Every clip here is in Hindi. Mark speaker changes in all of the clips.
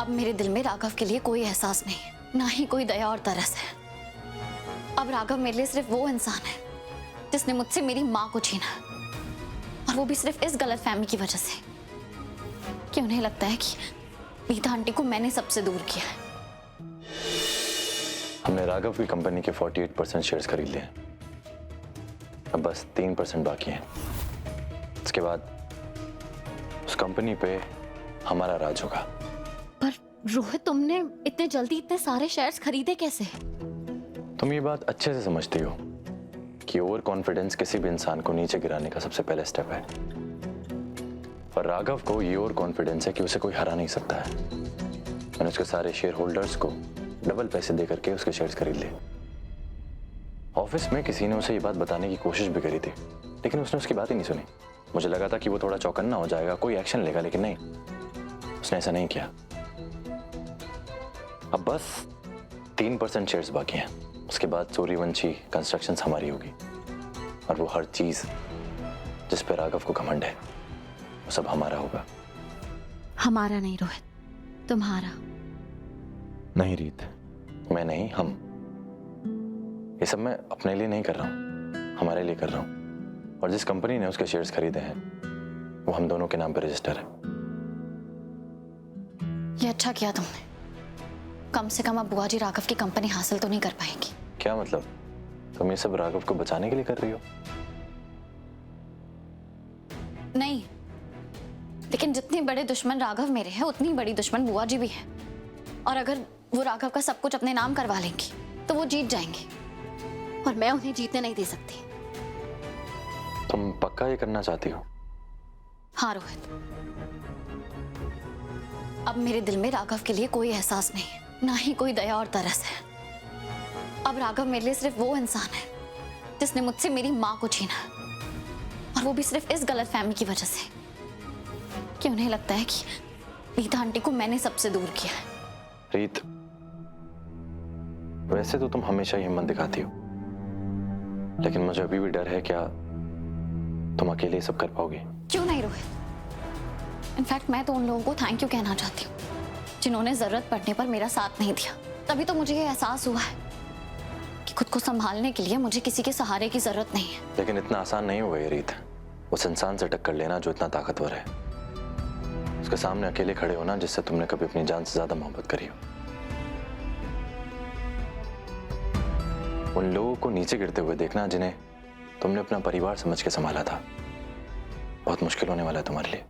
Speaker 1: अब मेरे दिल में राघव के लिए कोई एहसास नहीं है, ना ही कोई दया और तरस है। अब राघव मेरे लिए सिर्फ वो इंसान है जिसने मुझसे मेरी माँ को छीना, और वो भी सिर्फ इस गलतफहमी की वजह से कि उन्हें लगता है कि रीता आंटी को मैंने सबसे दूर किया है।
Speaker 2: हमने राघव की कंपनी के 48% शेयर्स खरीद लिए हैं। अब बस 3% बाकी हैं। इसके बाद उस कंपनी पे हमारा राज होगा।
Speaker 1: पर रोहित, तुमने इतने जल्दी इतने सारे शेयर्स खरीदे कैसे?
Speaker 2: तुम ये बात अच्छे से समझती हो कि ओवर कॉन्फिडेंस किसी भी इंसान को नीचे गिराने का सबसे पहला स्टेप है। पर राघव को ये ओवर कॉन्फिडेंस है कि उसे कोई हरा नहीं सकता है। मैंने उसके सारे शेयर होल्डर्स को डबल पैसे दे करके उसके शेयर्स खरीद लिए। ऑफिस में किसी ने उसे ये बात बताने की कोशिश भी करी थी, लेकिन उसने उसकी बात ही नहीं सुनी। मुझे लगा था कि वो थोड़ा चौकन्ना हो जाएगा, कोई एक्शन लेगा, लेकिन नहीं, उसने ऐसा नहीं किया। अब बस 3% शेयर्स बाकी हैं। उसके बाद सूर्यवंशी कंस्ट्रक्शंस हमारी होगी, और वो हर चीज जिस पे राघव को घमंड है वो सब हमारा होगा।
Speaker 1: हमारा नहीं रोहित, तुम्हारा।
Speaker 2: नहीं रीत, मैं नहीं, हम। ये सब मैं अपने लिए नहीं कर रहा हूँ, हमारे लिए कर रहा हूँ। और जिस कंपनी ने उसके शेयर्स खरीदे हैं वो हम दोनों के नाम पे रजिस्टर है।
Speaker 1: ये अच्छा किया तुमने। कम से कम अब बुआ जी राघव की कंपनी हासिल तो नहीं कर पाएंगी।
Speaker 2: क्या मतलब? तुम ये सब राघव को बचाने के लिए कर रही हो?
Speaker 1: नहीं, लेकिन जितने बड़े दुश्मन राघव मेरे हैं, उतनी बड़ी दुश्मन बुआ जी भी है। और अगर वो राघव का सब कुछ अपने नाम करवा लेंगी तो वो जीत जाएंगे, और मैं उन्हें जीतने नहीं दे सकती।
Speaker 2: तुम पक्का ये करना चाहती हो?
Speaker 1: हाँ रोहित, अब मेरे दिल में राघव के लिए कोई एहसास नहीं है, ना ही कोई दया और तरस है। अब राघव मेरे लिए सिर्फ वो इंसान है जिसने मुझसे मेरी माँ को छीना, और वो भी सिर्फ इस गलतफहमी की वजह से कि उन्हें लगता है कि रीता आंटी को मैंने सबसे दूर किया है।
Speaker 2: रीत, वैसे तो तुम हमेशा ही हिम्मत दिखाती हो, लेकिन मुझे अभी भी डर है, क्या तुम अकेले ये सब कर पाओगे?
Speaker 1: क्यों नहीं रोहित, इनफैक्ट मैं तो उन लोगों को थैंक यू कहना चाहती हूँ जिन्होंने जरूरत पड़ने पर मेरा साथ नहीं दिया। तभी तो मुझे ये एहसास हुआ है कि खुद को संभालने के लिए मुझे किसी के सहारे की जरूरत नहीं है।
Speaker 2: लेकिन इतना आसान नहीं होगा ये रीत, उस इंसान से टक्कर लेना जो इतना ताकतवर है। उसके सामने अकेले खड़े होना जिससे तुमने कभी अपनी जान से ज्यादा मोहब्बत करी हो। उन लोगों को नीचे गिरते हुए देखना जिन्हें तुमने अपना परिवार समझ के संभाला था, बहुत मुश्किल होने वाला है तुम्हारे लिए।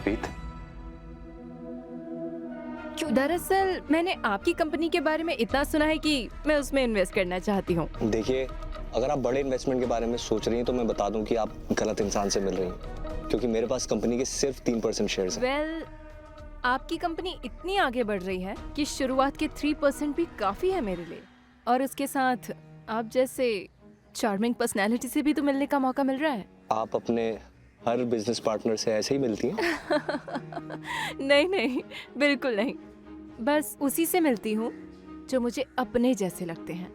Speaker 2: रीत,
Speaker 3: दरअसल मैंने आपकी कंपनी के बारे में इतना सुना है कि मैं उसमें इन्वेस्ट करना चाहती हूँ।
Speaker 4: देखिए, अगर आप बड़े इन्वेस्टमेंट के बारे में सोच रही हैं तो मैं बता दूं कि आप गलत इंसान से मिल रही हैं, क्योंकि मेरे पास कंपनी के सिर्फ 3% शेयर्स हैं।
Speaker 3: वेल, आपकी कंपनी इतनी आगे बढ़ रही है कि शुरुआत के 3% भी काफी है मेरे लिए, और उसके साथ आप जैसे चार्मिंग पर्सनैलिटी से भी तो मिलने का मौका मिल रहा है।
Speaker 4: आप अपने हर बिजनेस पार्टनर से ऐसे ही मिलती हैं?
Speaker 3: नहीं नहीं, बिल्कुल नहीं, बस उसी से मिलती हूँ जो मुझे अपने जैसे लगते हैं,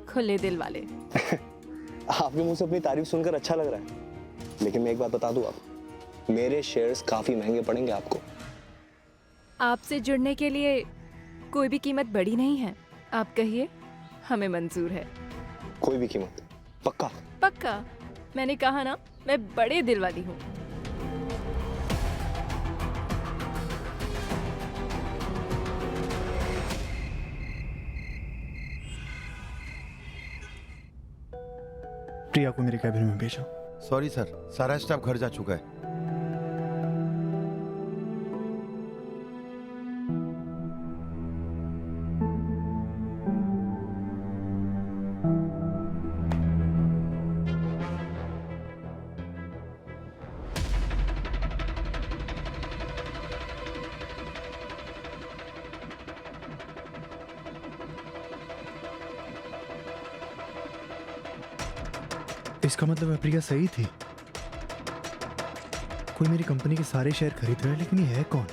Speaker 3: खुले दिल वाले।
Speaker 4: आपके मुंह से अपनी तारीफ सुनकर अच्छा लग रहा है, लेकिन मैं एक बात बता दूं, आप मेरे शेयर्स काफी महंगे पड़ेंगे आपको।
Speaker 3: आपसे जुड़ने के लिए कोई भी कीमत बड़ी नहीं है। आप कहिए, हमें मंजूर है।
Speaker 4: कोई भी कीमत? पक्का?
Speaker 3: पक्का, मैंने कहा ना, मैं बड़े दिल वाली हूँ।
Speaker 5: प्रिया को मेरे कैबिन में भेजो।
Speaker 6: सॉरी सर, सारा स्टाफ घर जा चुका है।
Speaker 5: इसका मतलब प्रिया सही थी। कोई मेरी कंपनी के सारे शेयर खरीद रहा है, लेकिन ये है कौन?